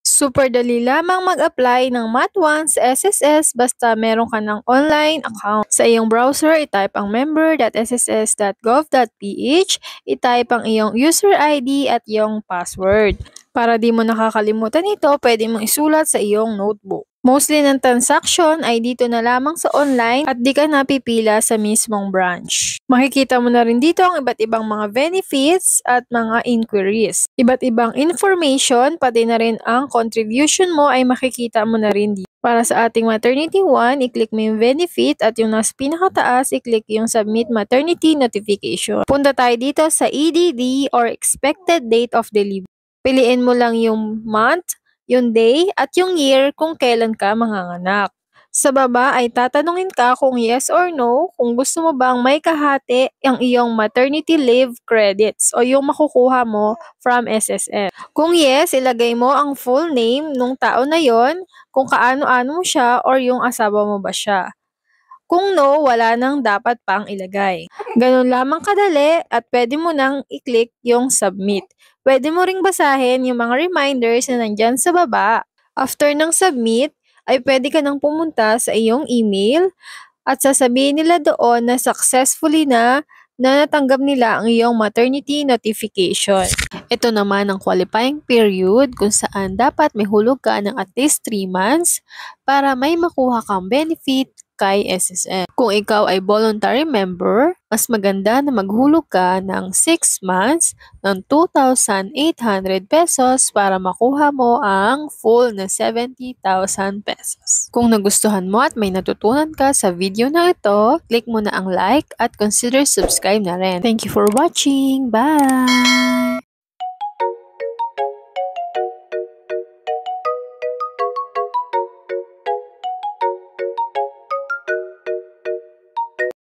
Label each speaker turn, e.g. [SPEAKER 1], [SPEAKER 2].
[SPEAKER 1] Super dali lamang mag-apply ng Math1 sa SSS basta meron ka ng online account. Sa iyong browser, itype ang member.sss.gov.ph, itype ang iyong user ID at iyong password. Para di mo nakakalimutan ito, pwede mong isulat sa iyong notebook. Mostly ng transaction ay dito na lamang sa online at di ka napipila sa mismong branch. Makikita mo na rin dito ang iba't ibang mga benefits at mga inquiries. Iba't ibang information, pati na rin ang contribution mo ay makikita mo na rin dito. Para sa ating maternity 1, i-click mo yung benefit at yung nasa pinakataas, i-click yung submit maternity notification. Punta tayo dito sa EDD or expected date of delivery. Piliin mo lang yung month, yung day, at yung year kung kailan ka manganganak. Sa baba ay tatanungin ka kung yes or no kung gusto mo bang may kahati ang iyong maternity leave credits o yung makukuha mo from SSS. Kung yes, ilagay mo ang full name nung tao na yon, kung kaano-ano mo siya or yung asawa mo ba siya. Kung no, wala nang dapat pang ilagay. Ganun lamang kadali at pwede mo nang i-click yung submit. Pwede mo ring basahin yung mga reminders na nandyan sa baba. After ng submit, ay pwede ka nang pumunta sa iyong email at sasabihin nila doon na successfully na natanggap nila ang iyong maternity notification. Ito naman ang qualifying period kung saan dapat may hulog ka ng at least 3 months para may makuha kang benefit kay SSS. Kung ikaw ay voluntary member, mas maganda na maghulog ka ng 6 months ng 2,800 pesos para makuha mo ang full na 70,000 pesos. Kung nagustuhan mo at may natutunan ka sa video na ito, click mo na ang like at consider subscribe na rin. Thank you for watching. Bye!